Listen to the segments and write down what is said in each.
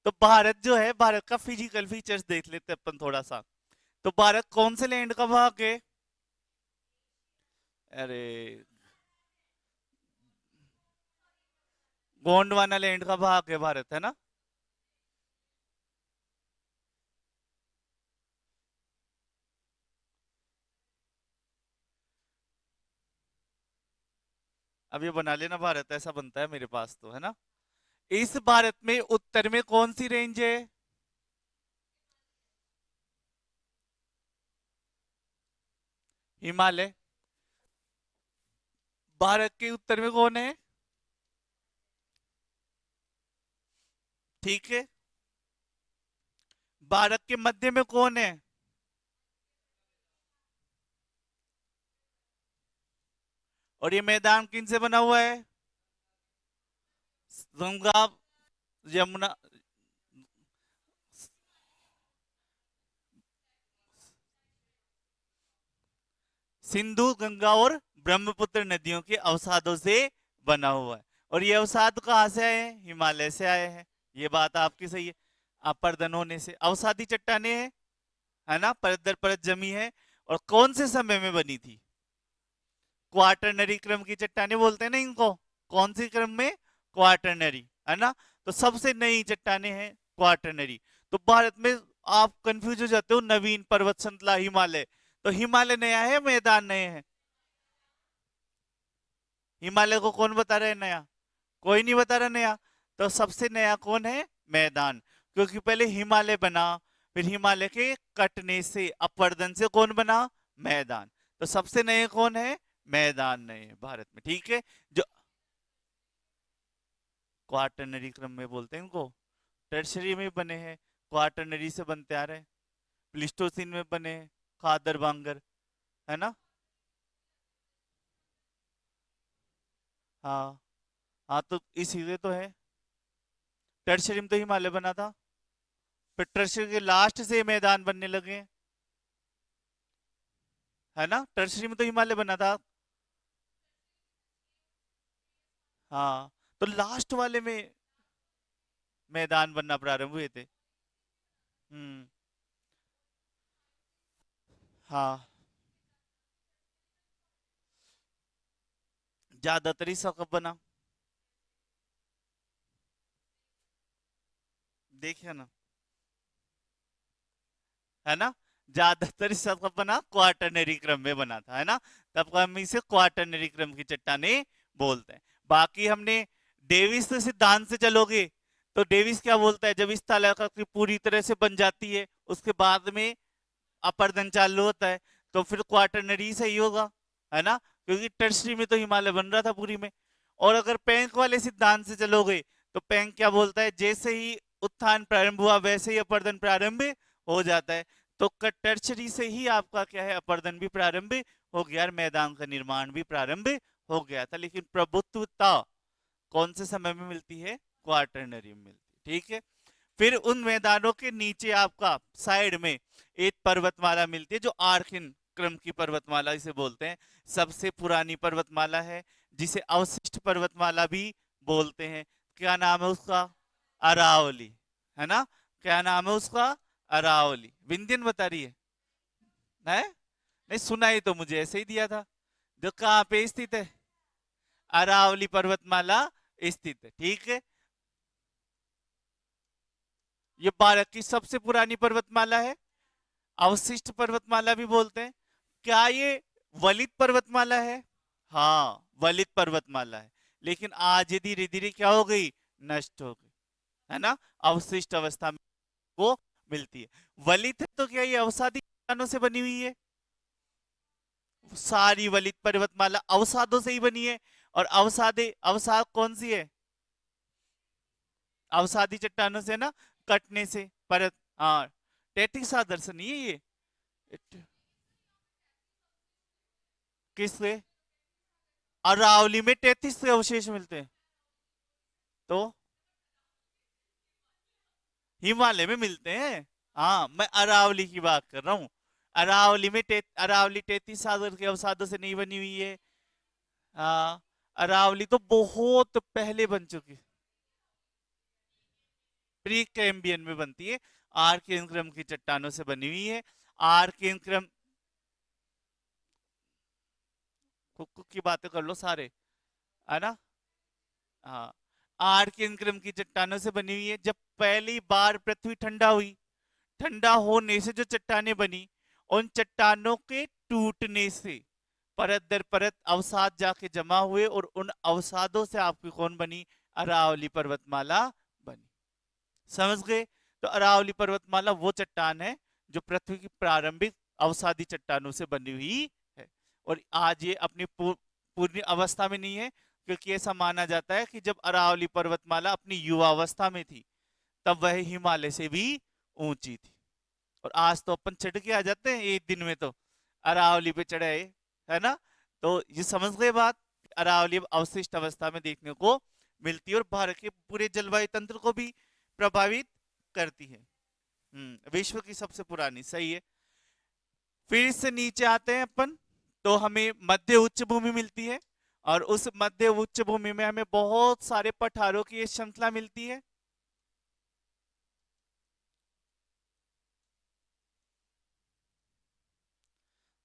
तो भारत जो है, भारत का फिजिकल फीचर्स देख लेते हैं अपन थोड़ा सा। तो भारत कौन से लैंड का भाग है? अरे, गोंडवाना लैंड का भाग है भारत, है ना। अब ये बना लेना, भारत ऐसा बनता है मेरे पास तो, है ना। इस भारत में उत्तर में कौन सी रेंज है? हिमालय। भारत के उत्तर में कौन है? ठीक है। भारत के मध्य में कौन है? और ये मैदान किन से बना हुआ है? गंगा, यमुना, सिंधु, गंगा और ब्रह्मपुत्र नदियों के अवसादों से बना हुआ है। और ये अवसाद कहाँ से आए हैं? हिमालय से आए हैं। ये बात आपकी सही है। अपर्दन होने से अवसादी चट्टाने हैं, है ना, परत दर परत जमी है। और कौन से समय में बनी थी? क्वार्टरनरी क्रम की चट्टाने बोलते हैं ना इनको। कौन सी क्रम में? क्वार्टरनरी, है ना। तो सबसे नई चट्टाने हैं क्वार्टरनरी। तो भारत में आप कंफ्यूज हो जाते हो, नवीन पर्वत श्रृंखला हिमालय। तो हिमालय नया है, मैदान नए हैं? हिमालय को कौन बता रहा है नया? कोई नहीं बता रहा नया। तो सबसे नया कौन है? मैदान। क्योंकि पहले हिमालय बना, फिर हिमालय के कटने से, अपरदन से कौन बना? मैदान। तो सबसे नए कौन है? मैदान नए हैं भारत में, ठीक है। जो क्वार्टरनरी क्रम में बोलते हैं इनको। टर्शरी में बने हैं, क्वार्टरनरी से बनते आ रहे हैं। प्लिस्टोसिन में बने हैं, खादर बांगर, है ना। हाँ। हाँ, तो इसीलिए तो है। टर्शरी में तो हिमालय बना था, फिर टर्शरी के लास्ट से मैदान बनने लगे, है ना। टर्शरी में तो हिमालय बना था। हाँ, तो लास्ट वाले में मैदान बनना प्रारंभ हुए थे। हम्म। हाँ, ज्यादातर हिस्सा कब बना? देखिए ना, है ना। ज्यादातर हिस्सा कब बना? क्वार्टरनरी क्रम में बना था, है ना। तब हम इसे क्वार्टरनरी क्रम की चट्टाने बोलते हैं। बाकी हमने डेविस के सिद्धांत से चलोगे, तो डेविस क्या बोलता है, जब इस तालाकृति पूरी तरह से बन जाती है, उसके बाद में अपर्दन चालू होता है, तो फिर क्वार्टरनरी सही होगा, है ना। क्योंकि टर्सरी में तो हिमालय बन रहा था पूरी में। और अगर पैंक वाले सिद्धांत से चलोगे, तो पैंक क्या बोलता है, जैसे ही उत्थान प्रारंभ हुआ वैसे ही अपर्दन प्रारंभ हो जाता है। तो टर्सरी से ही आपका क्या है, अपर्दन भी प्रारंभ हो गया और मैदान का निर्माण भी प्रारंभ हो गया था। लेकिन प्रभुत्वता कौन से समय में मिलती है? क्वार्टरनरी में मिलती है, ठीक है। फिर उन मैदानों के नीचे आपका साइड में एक पर्वतमाला मिलती है, जो आर्किन क्रम की पर्वतमाला इसे बोलते हैं। सबसे पुरानी पर्वतमाला है, जिसे अवशिष्ट पर्वतमाला भी बोलते हैं। क्या नाम है उसका? अरावली, है ना। क्या नाम है उसका? अरावली। विंध्यन बता रही है? नहीं, सुना ही तो मुझे ऐसे ही दिया था। जो कहाँ पे स्थित है? अरावली पर्वतमाला स्थित है, ठीक है। ये भारत की सबसे पुरानी पर्वतमाला है। अवशिष्ट पर्वतमाला भी बोलते हैं। क्या ये वलित पर्वतमाला है? हाँ, वलित पर्वतमाला है। लेकिन आज ये धीरे धीरे क्या हो गई? नष्ट हो गई, है ना। अवशिष्ट अवस्था में वो मिलती है। वलित है तो क्या ये अवसादी चट्टानों से बनी हुई है? सारी वलित पर्वतमाला अवसादों से ही बनी है। और अवसाद कौन सी है? अवसादी चट्टानों से ना, कटने से परत। हाँ, टैटिस आदर्श नहीं है ये। किससे? अरावली में 33 से अवशेष मिलते हैं। तो हिमालय में मिलते हैं। हाँ, मैं अरावली की बात कर रहा हूँ। अरावली 33 सागर के अवसादों से नहीं बनी हुई है। हाँ, अरावली तो बहुत पहले बन चुकी। प्री कैम्बियन में बनती है, आर्कियन की चट्टानों से बनी हुई है। आर्कियन कुक की बातें कर लो सारे, है ना। हाँ, आर्कियन की चट्टानों से बनी हुई है। जब पहली बार पृथ्वी ठंडा हुई, ठंडा होने से जो चट्टानें बनी, उन चट्टानों के टूटने से परत दर परत अवसाद जाके जमा हुए, और उन अवसादों से आपकी कौन बनी? अरावली पर्वतमाला बनी। समझ गए? तो अरावली पर्वतमाला वो चट्टान है जो पृथ्वी की प्रारंभिक अवसादी चट्टानों से बनी हुई है, और आज ये अपनी पूर्ण अवस्था में नहीं है, क्योंकि ऐसा माना जाता है कि जब अरावली पर्वतमाला अपनी युवावस्था में थी, तब वह हिमालय से भी ऊंची थी। और आज तो अपन चढ़ के आ जाते हैं एक दिन में, तो अरावली पे चढ़े, है ना। तो ये समझ गए बात। अरावली अवशिष्ट अवस्था में देखने को मिलती है, और भारत के पूरे जलवायु तंत्र को भी प्रभावित करती है। विश्व की सबसे पुरानी, सही है। फिर इससे नीचे आते हैं अपन, तो हमें मध्य उच्च भूमि मिलती है, और उस मध्य उच्च भूमि में हमें बहुत सारे पठारों की एक श्रृंखला मिलती है।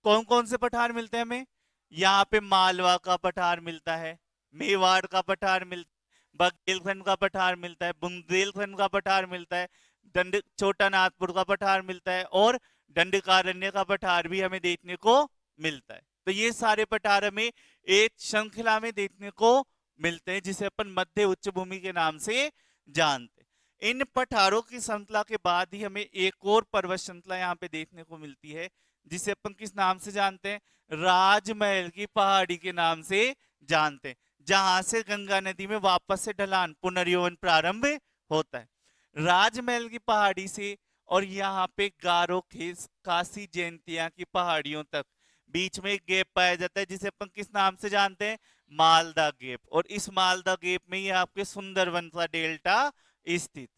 कौन कौन से पठार मिलते हैं हमें? यहाँ पे मालवा का पठार मिलता है, मेवाड़ का पठार मिलता है, बघेलखंड का पठार मिलता है, बुंदेलखंड का पठार मिलता है, दंड छोटा नागपुर का पठार मिलता है, और दंडकारण्य का पठार भी हमें देखने को मिलता है। तो ये सारे पठार हमें एक श्रृंखला में देखने को मिलते हैं, जिसे अपन मध्य उच्च भूमि के नाम से जानते हैं। इन पठारों की श्रृंखला के बाद ही हमें एक और पर्वत श्रृंखला यहाँ पे देखने को मिलती है, जिसे अपन किस नाम से जानते हैं? राजमहल की पहाड़ी के नाम से जानते हैं, जहां से गंगा नदी में वापस से ढलान पुनर्यौवन प्रारंभ होता है। राजमहल की पहाड़ी से और यहाँ पे गारो खेस काशी जयंतिया की पहाड़ियों तक बीच में एक गैप पाया जाता है, जिसे अपन किस नाम से जानते हैं? मालदा गैप। और इस मालदा गैप में ही आपके सुंदरबन का डेल्टा स्थित।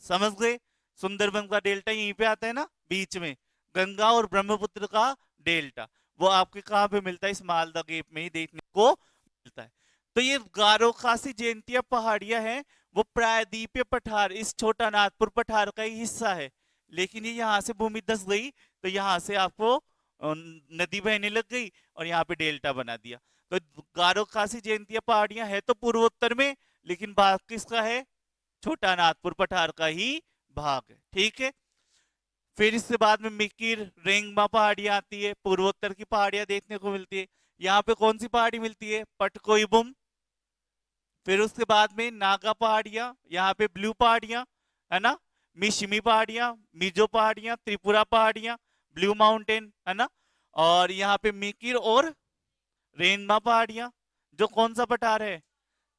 समझ गए? सुंदरबन का डेल्टा यहीं पे आता है ना बीच में, गंगा और ब्रह्मपुत्र का डेल्टा, वो आपके कहां पे मिलता है? इस मालदा गेप में ही देखने को मिलता है। तो ये गारो खासी जयंतिया पहाड़ियां हैं, वो प्रायद्वीपीय पठार, इस छोटा नागपुर पठार का ही हिस्सा है। लेकिन ये यहाँ से भूमि धंस गई, तो यहाँ से आपको नदी बहने लग गई, और यहाँ पे डेल्टा बना दिया। तो गारो खासी जयंतिया पहाड़ियां है तो पूर्वोत्तर में, लेकिन भाग किसका है? छोटा नागपुर पठार का ही भाग है। ठीक है। फिर इसके बाद में मिकिर रेंगमा पहाड़ियां आती है, पूर्वोत्तर की पहाड़ियां देखने को मिलती है। यहाँ पे कौन सी पहाड़ी मिलती है? पटकोईबुम। फिर उसके बाद में नागा पहाड़ियां, यहाँ पे ब्लू पहाड़ियां, है ना। मिशिमी पहाड़ियां, मिजो पहाड़ियां, त्रिपुरा पहाड़ियां, ब्लू माउंटेन, है ना। और यहाँ पे मिकिर और रेंगमा पहाड़ियां, जो कौन सा पठार है?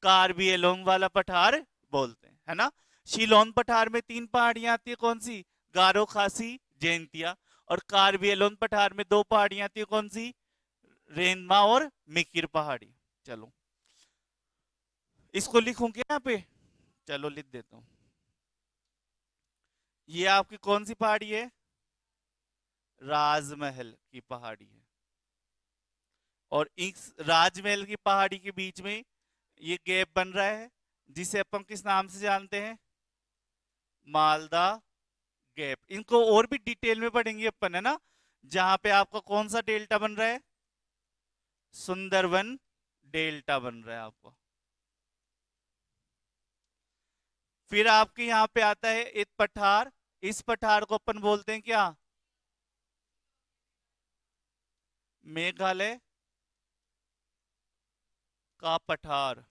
कार्बी एलोंग वाला पठार बोलते हैं, है ना। शिलोंग पठार में 3 पहाड़ियां आती है, कौन सी? गारो खासी जयंतिया। और कार्बी एलोंग पठार में 2 पहाड़ियां आती है, कौन सी? रेंगमा और मिकिर पहाड़ी। चलो इसको लिखूं क्या यहाँ पे? चलो लिख देता हूं। ये आपकी कौन सी पहाड़ी है? राजमहल की पहाड़ी है। और इस राजमहल की पहाड़ी के बीच में ये गैप बन रहा है, जिसे अपन किस नाम से जानते हैं? मालदा गैप। इनको और भी डिटेल में पढ़ेंगे अपन, है ना। जहां पे आपका कौन सा डेल्टा बन रहा है? सुंदरबन डेल्टा बन रहा है आपको। फिर आपके यहां पे आता है एक पठार, इस पठार को अपन बोलते हैं क्या? मेघालय का पठार,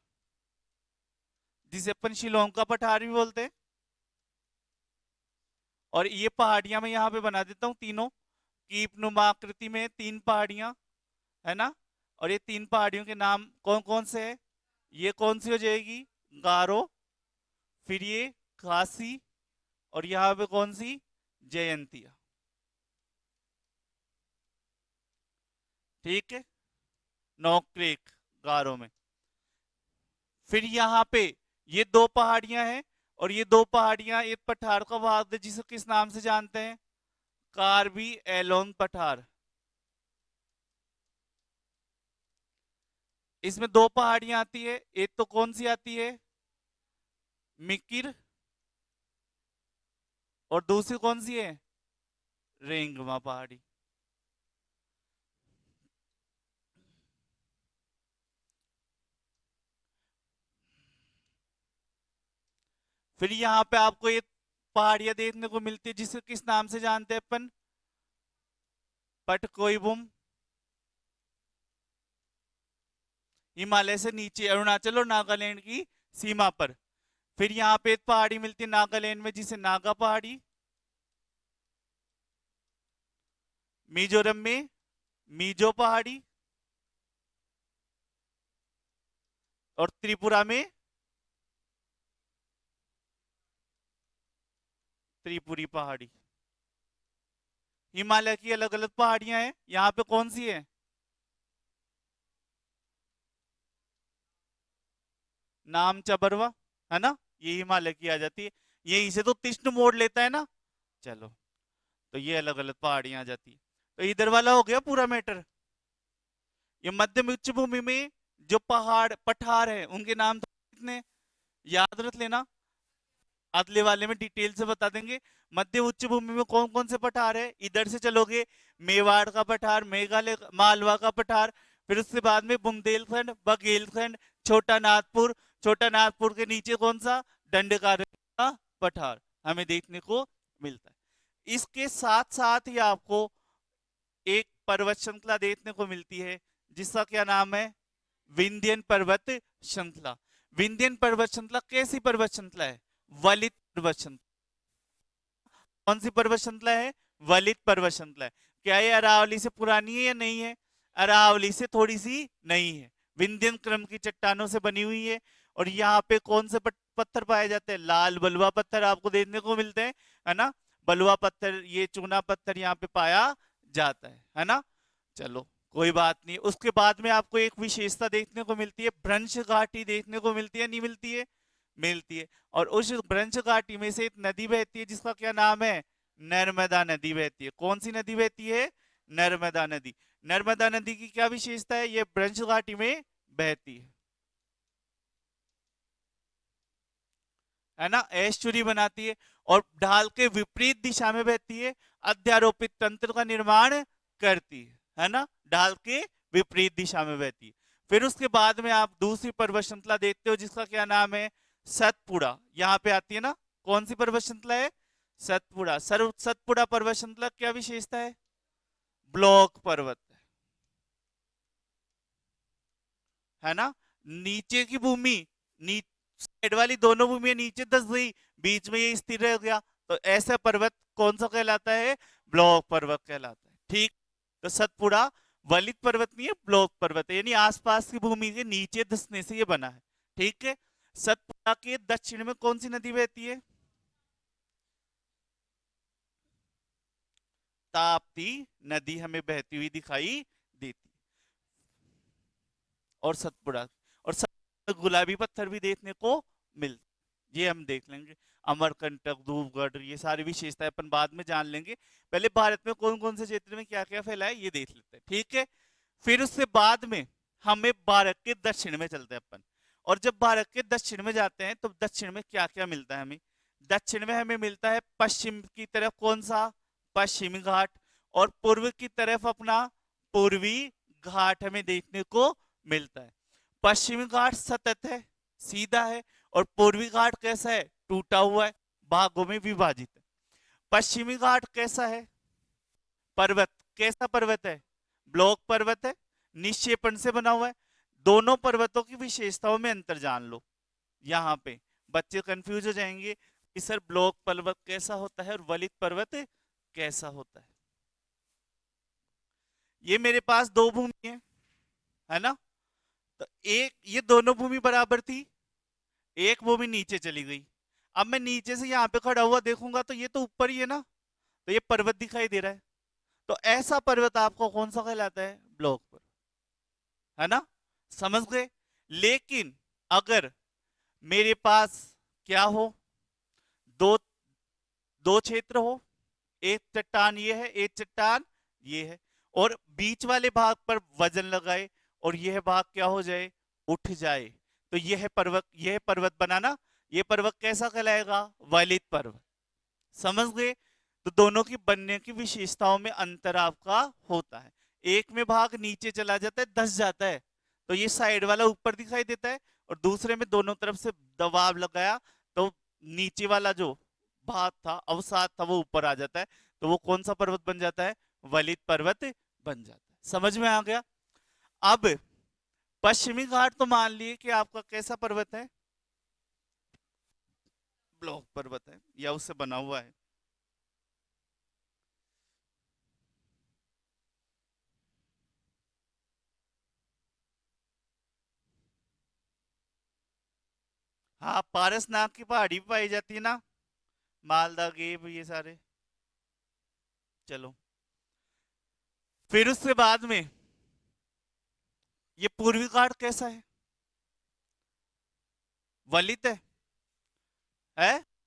जिसे अपन शिलोंग का पठार भी बोलते हैं। और ये पहाड़ियां मैं यहाँ पे बना देता हूँ तीनों, कीपनुमा आकृति में 3 पहाड़ियां, है ना। और ये 3 पहाड़ियों के नाम कौन कौन से है? ये कौन सी हो जाएगी? गारो। फिर ये खासी, और यहाँ पे कौन सी? जयंतिया। ठीक है, नोक्रेक गारो में। फिर यहाँ पे ये 2 पहाड़ियां हैं, और ये 2 पहाड़ियां एक पठार का भाग है, जिसे किस नाम से जानते हैं? कार्बी एलोन पठार। इसमें 2 पहाड़ियां आती है, एक तो कौन सी आती है? मिकिर और दूसरी कौन सी है? रेंगमा पहाड़ी। फिर यहाँ पे आपको ये पहाड़ियां देखने को मिलती है जिसे किस नाम से जानते हैं अपन? पटकोईबुम। हिमालय से नीचे अरुणाचल और नागालैंड की सीमा पर। फिर यहाँ पे एक पहाड़ी मिलती है नागालैंड में जिसे नागा पहाड़ी। मिजोरम में मिजो पहाड़ी। और त्रिपुरा में त्रिपुरी पहाड़ी। हिमालय की अलग अलग पहाड़ियां हैं, यहाँ पे कौन सी है? नाम चबरवा, है ना, ये हिमालय की आ जाती है। यहीं से तो तीक्ष्ण मोड़ लेता है ना। चलो, तो ये अलग अलग पहाड़ियां आ जाती है। तो इधर वाला हो गया पूरा मैटर। ये मध्यम उच्च भूमि में जो पहाड़ पठार है उनके नाम तो कितने याद रख लेना, अगले वाले में डिटेल से बता देंगे। मध्य उच्च भूमि में कौन कौन से पठार है? इधर से चलोगे, मेवाड़ का पठार, मेघालय मालवा का पठार, फिर उसके बाद में बुंदेलखंड, बघेलखंड, छोटा नागपुर। छोटा नागपुर के नीचे कौन सा? दंडकारण्य का पठार हमें देखने को मिलता है। इसके साथ साथ ही आपको एक पर्वत श्रृंखला देखने को मिलती है जिसका क्या नाम है? विंध्यन पर्वत श्रृंखला। विंध्यन पर्वत श्रृंखला कैसी पर्वत श्रृंखला है? वलित पर्वत श्रृंखला। कौन सी पर्वत श्रृंखला है? वलित पर्वत श्रृंखला है। क्या ये अरावली से पुरानी है या नहीं है? अरावली से थोड़ी सी नई है। विंध्यन क्रम की चट्टानों से बनी हुई है। और यहाँ पे कौन से पत्थर पाए जाते हैं? लाल बलुआ पत्थर आपको देखने को मिलते हैं, है ना। बलुआ पत्थर, ये चूना पत्थर यहाँ पे पाया जाता है ना। चलो, कोई बात नहीं। उसके बाद में आपको एक विशेषता देखने को मिलती है, भ्रंश घाटी देखने को मिलती है, नहीं मिलती है? मिलती है। और उस भ्रंश घाटी में से एक नदी बहती है जिसका क्या नाम है? नर्मदा नदी बहती है। कौन सी नदी बहती है? नर्मदा नदी। नर्मदा नदी की क्या विशेषता है? ये भ्रंश घाटी में बहती है ना, एस्चुरी बनाती है। और ढाल के विपरीत दिशा में बहती है, अध्यारोपित तंत्र का निर्माण करती है ना। ढाल के विपरीत दिशा में बहती है। फिर उसके बाद में आप दूसरी पर्वत श्रृंखला देखते हो जिसका क्या नाम है? सतपुड़ा। यहाँ पे आती है ना। कौन सी पर्वत श्रृंखला है? सतपुड़ा। सतपुड़ा पर्वत श्रृंखला क्या विशेषता है? ब्लॉक पर्वत है ना। नीचे की भूमि, साइड वाली दोनों भूमियां नीचे धंस गई, बीच में ये स्थिर रह गया, तो ऐसा पर्वत कौन सा कहलाता है? ब्लॉक पर्वत कहलाता है। ठीक। तो सतपुड़ा वलित पर्वत नहीं है, ब्लॉक पर्वत है, यानी आसपास की भूमि के नीचे धंसने से ये बना है। ठीक है। सतपुड़ा के दक्षिण में कौन सी नदी बहती है? ताप्ती नदी हमें बहती हुई दिखाई देती है। और सतपुड़ा, और सतपुड़ा गुलाबी पत्थर भी देखने को मिलते, ये हम देख लेंगे। अमरकंटक, धूपगढ़, ये सारी विशेषताएं अपन बाद में जान लेंगे। पहले भारत में कौन कौन से क्षेत्र में क्या क्या फैला है ये देख लेते हैं, ठीक है। फिर उससे बाद में हमें भारत के दक्षिण में चलते हैं अपन। और जब भारत के दक्षिण में जाते हैं तो दक्षिण में क्या क्या मिलता है हमें? दक्षिण में हमें मिलता है पश्चिम की तरफ कौन सा? पश्चिमी घाट। और पूर्व की तरफ अपना पूर्वी घाट हमें देखने को मिलता है। पश्चिमी घाट सतत है, सीधा है। और पूर्वी घाट कैसा है? टूटा हुआ है, भागों में विभाजित है। पश्चिमी घाट कैसा है? पर्वत। कैसा पर्वत है? ब्लॉक पर्वत है, निक्षेपण से बना हुआ है। दोनों पर्वतों की विशेषताओं में अंतर जान लो। यहाँ पे बच्चे कंफ्यूज हो जाएंगे कि सर ब्लॉक पर्वत कैसा होता है और वलित पर्वत कैसा होता है। ये मेरे पास दो भूमि है ना। तो एक, ये दोनों भूमि बराबर थी, एक भूमि नीचे चली गई। अब मैं नीचे से यहाँ पे खड़ा हुआ देखूंगा तो ये तो ऊपर ही है ना, तो ये पर्वत दिखाई दे रहा है। तो ऐसा पर्वत आपको कौन सा कहलाता है? ब्लॉक पर, है ना। समझ गए। लेकिन अगर मेरे पास क्या हो, दो दो क्षेत्र हो, एक चट्टान ये है, एक चट्टान ये है, और बीच वाले भाग पर वजन लगाए और यह भाग क्या हो जाए? उठ जाए, तो यह पर्वत, यह पर्वत बना ना। यह पर्वत कैसा कहलाएगा? वलित पर्वत। समझ गए? तो दोनों की बनने की विशेषताओं में अंतर आपका होता है। एक में भाग नीचे चला जाता है, धंस जाता है, तो ये साइड वाला ऊपर दिखाई देता है, और दूसरे में दोनों तरफ से दबाव लगाया तो नीचे वाला जो भाग था, अवसाद था, वो ऊपर आ जाता है। तो वो कौन सा पर्वत बन जाता है? वलित पर्वत बन जाता है। समझ में आ गया? अब पश्चिमी घाट तो मान लिए कि आपका कैसा पर्वत है? ब्लॉक पर्वत है या उससे बना हुआ है। हाँ, पारसनाथ की पहाड़ी भी पाई जाती है ना, मालदा गेब ये सारे। चलो, फिर उसके बाद में ये पूर्वी घाट कैसा है? वलित है?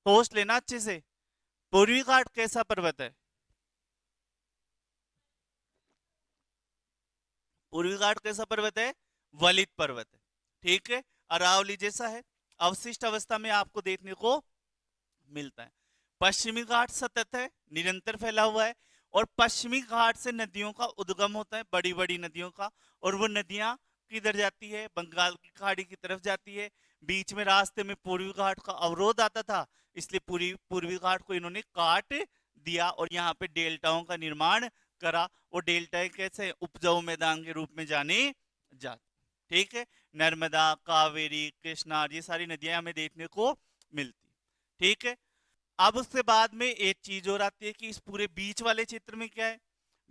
होश लेना अच्छे से। पूर्वी घाट कैसा पर्वत है? पूर्वी घाट कैसा पर्वत है? वलित पर्वत है। ठीक है, अरावली जैसा है, अवशिष्ट अवस्था में आपको देखने को मिलता है। पश्चिमी घाट सतत है, निरंतर फैला हुआ है, और पश्चिमी घाट से नदियों का उद्गम होता है, बड़ी बड़ी नदियों का। और वो नदियां किधर जाती है? बंगाल की खाड़ी की तरफ जाती है। बीच में रास्ते में पूर्वी घाट का अवरोध आता था, इसलिए पूरी पूर्वी घाट को इन्होंने काट दिया और यहाँ पे डेल्टाओं का निर्माण करा। वो डेल्टा कैसे? उपजाऊ मैदान के रूप में जाने जाते। ठीक है, नर्मदा, कावेरी, कृष्णा, ये सारी नदियां हमें देखने को मिलती। ठीक है, अब उसके बाद में एक चीज और आती है कि इस पूरे बीच वाले क्षेत्र में क्या है?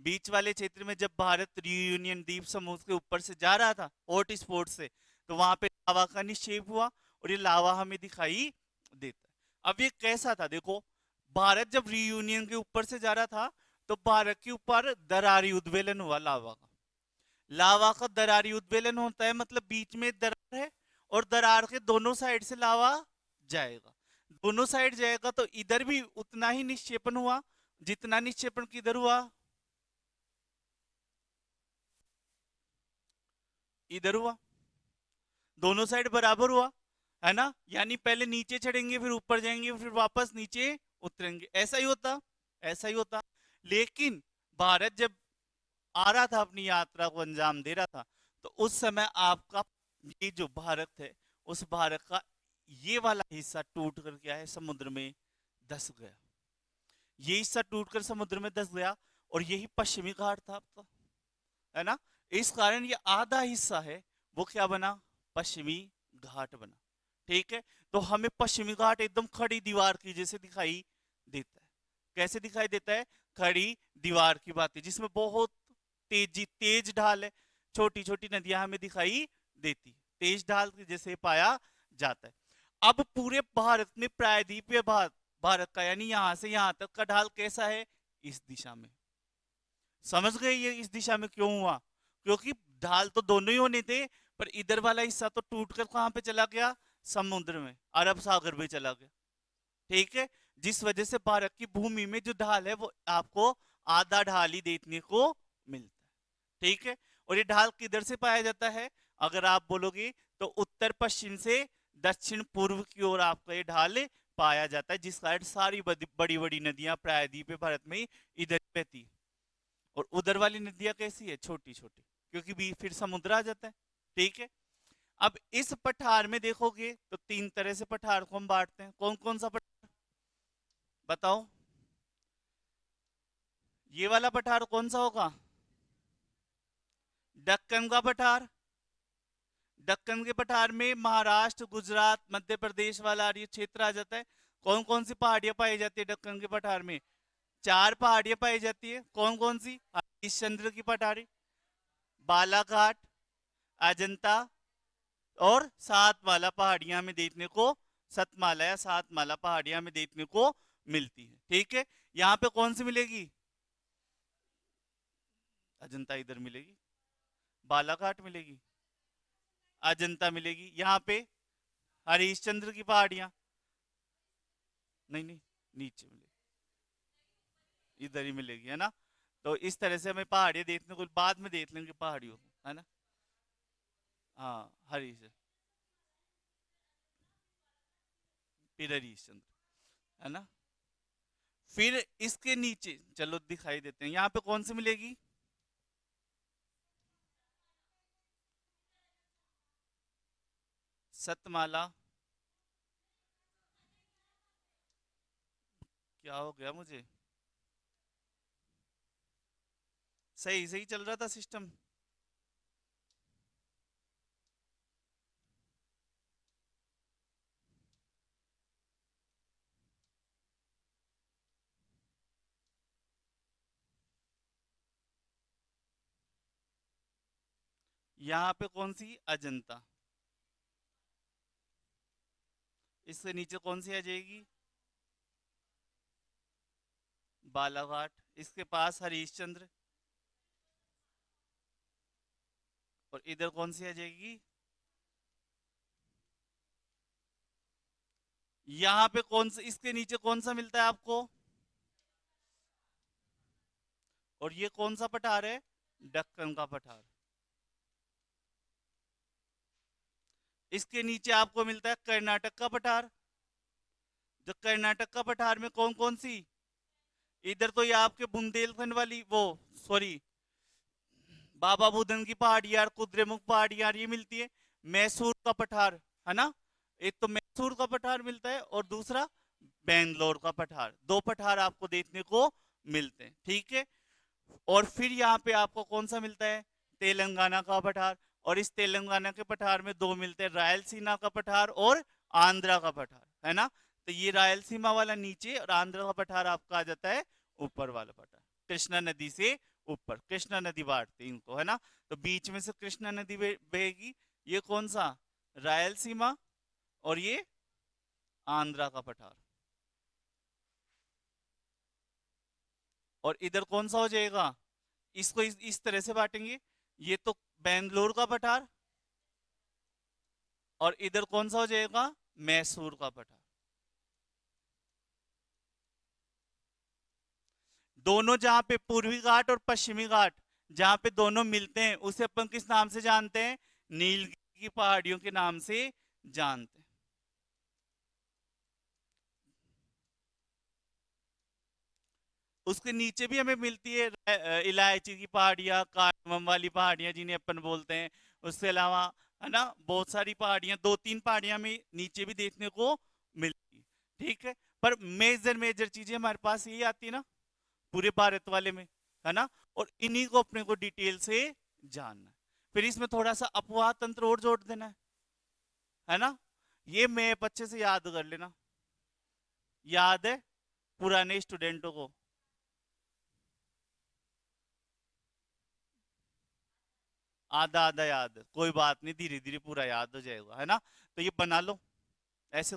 बीच वाले क्षेत्र में जब भारत रियूनियन द्वीप समूह के ऊपर से जा रहा था हॉट स्पॉट से, तो वहां पे लावा का निक्षेप हुआ, और ये लावा हमें दिखाई देता है। अब ये कैसा था? देखो, भारत जब रियूनियन के ऊपर से जा रहा था, तो भारत के ऊपर दरारी उद्वेलन हुआ लावा का। लावा का दरारी उद्वेलन होता है, मतलब बीच में दरार है, और दरार के दोनों साइड से लावा जाएगा। दोनों साइड जाएगा तो इधर भी उतना ही निक्षेपण हुआ जितना निक्षेपण किधर हुआ? इधर हुआ। दोनों साइड बराबर हुआ, है ना? यानी पहले नीचे चढ़ेंगे, फिर ऊपर जाएंगे, फिर वापस नीचे उतरेंगे, ऐसा ही होता। ऐसा ही होता। लेकिन भारत जब आ रहा था, अपनी यात्रा को अंजाम दे रहा था, तो उस समय आपका ये जो भारत है, उस भारत का ये वाला हिस्सा टूट कर क्या है? समुद्र में धस गया। ये हिस्सा टूटकर समुद्र में धस गया, और यही पश्चिमी घाट था आपका, है ना? इस कारण ये आधा हिस्सा है, वो क्या बना? पश्चिमी घाट बना। ठीक है, तो हमें पश्चिमी घाट एकदम खड़ी दीवार की जैसे दिखाई देता है। कैसे दिखाई देता है? खड़ी दीवार की बात है, जिसमें बहुत तेज ढाल है, छोटी छोटी नदियां हमें दिखाई देती है, तेज ढाल के जैसे पाया जाता है। अब पूरे भारत में प्रायद्वीपीय भारत का, यानी यहां से यहां तक का ढाल कैसा है? इस दिशा में। समझ गए ये इस दिशा में क्यों हुआ? क्योंकि ढाल तो दोनों ही होने थे, पर इधर वाला हिस्सा तो टूटकर कहां पे चला गया? समुद्र में, अरब सागर में चला गया। ठीक है, जिस वजह से भारत की भूमि में जो ढाल है, वो आपको आधा ढाल ही देखने को मिलता है। ठीक है, और ये ढाल किधर से पाया जाता है? अगर आप बोलोगे तो उत्तर पश्चिम से दक्षिण पूर्व की ओर आपका ये ढाल पाया जाता है, जिस कारण सारी बड़ी बड़ी नदियां प्रायद्वीप भारत में इधर बहती है, और उधर वाली नदियां कैसी है? छोटी छोटी, क्योंकि भी फिर समुद्र आ जाता है। ठीक है, अब इस पठार में देखोगे तो तीन तरह से पठार को हम बांटते हैं। कौन कौन सा पठार बताओ? ये वाला पठार कौन सा होगा? दक्कन का पठार। दक्कन के पठार में महाराष्ट्र, गुजरात, मध्य प्रदेश वाला ये क्षेत्र आ जाता है। कौन कौन सी पहाड़ियां पाई जाती है दक्कन के पठार में? चार पहाड़ियां पाई जाती है। कौन कौन सी? हरिश्चंद्र की पठारी, बालाघाट, अजंता, और सात माला पहाड़ियां में देखने को, सतमाला या सात माला पहाड़ियां में देखने को मिलती है। ठीक है, यहाँ पे कौन सी मिलेगी? अजंता इधर मिलेगी, बालाघाट मिलेगी, अजंता मिलेगी। यहाँ पे हरिश्चंद्र की पहाड़ियां, नहीं नहीं, नीचे मिलेगी, इधर ही मिलेगी, है ना? तो इस तरह से हमें पहाड़ियां देखने को, बाद में देख लेंगे पहाड़ियों को, है ना? हाँ, हरीश, फिर हरिश्चंद्र, है ना? फिर इसके नीचे चलो दिखाई देते हैं, यहाँ पे कौन सी मिलेगी? सतमाला। क्या हो गया मुझे? सही सही चल रहा था सिस्टम। यहाँ पे कौन सी? अजंता। इससे नीचे कौन सी आ जाएगी? बालाघाट। इसके पास हरीशचंद्र। और इधर कौन सी आ जाएगी? यहाँ पे कौन सा, इसके नीचे कौन सा मिलता है आपको? और ये कौन सा पठार है? दक्कन का पठार। इसके नीचे आपको मिलता है कर्नाटक का पठार। जो कर्नाटक का पठार में कौन कौन सी? इधर तो ये आपके बुंदेलखंड वाली वो, सॉरी, बाबा बुदन की पहाड़ी यार, कुद्रेमुख पहाड़ी यार, ये मिलती है। मैसूर का पठार, है ना? एक तो मैसूर का पठार मिलता है और दूसरा बेंगलोर का पठार। दो पठार आपको देखने को मिलते हैं, ठीक है। और फिर यहाँ पे आपको कौन सा मिलता है? तेलंगाना का पठार। और इस तेलंगाना के पठार में दो मिलते हैं, रायलसीमा का पठार और आंध्रा का पठार, है ना? तो ये रायलसीमा वाला नीचे और आंध्रा का पठार आपका आ जाता है ऊपर वाला पठार, कृष्णा नदी से ऊपर। कृष्णा नदी बांटती इनको, है ना? तो बीच में से कृष्णा नदी बहेगी। ये कौन सा? रायलसीमा। और ये आंध्रा का पठार। और इधर कौन सा हो जाएगा? इसको इस तरह से बांटेंगे। ये तो बेंगलोर का पठार। और इधर कौन सा हो जाएगा? मैसूर का पठार। दोनों जहां पे पूर्वी घाट और पश्चिमी घाट, जहां पे दोनों मिलते हैं, उसे अपन किस नाम से जानते हैं? नीलगिरी की पहाड़ियों के नाम से जानते हैं। उसके नीचे भी हमें मिलती है इलायची की पहाड़ियां, कार्डमम वाली पहाड़ियां जिन्हें अपन बोलते हैं। उसके अलावा, है ना, बहुत सारी पहाड़ियां, दो तीन पहाड़ियां में नीचे भी देखने को मिलती है, ठीक है। पर मेजर मेजर चीजें हमारे पास यही आती है ना, पूरे भारत वाले में, है ना? और इन्हीं को अपने को डिटेल से जानना है। फिर इसमें थोड़ा सा अपवाह तंत्र और जोड़ देना है ना? ये मैप अच्छे से याद कर लेना। याद है पुराने स्टूडेंटों को? आधा आधा याद है, कोई बात नहीं, धीरे धीरे पूरा याद हो जाएगा, है ना? तो ये बना लो।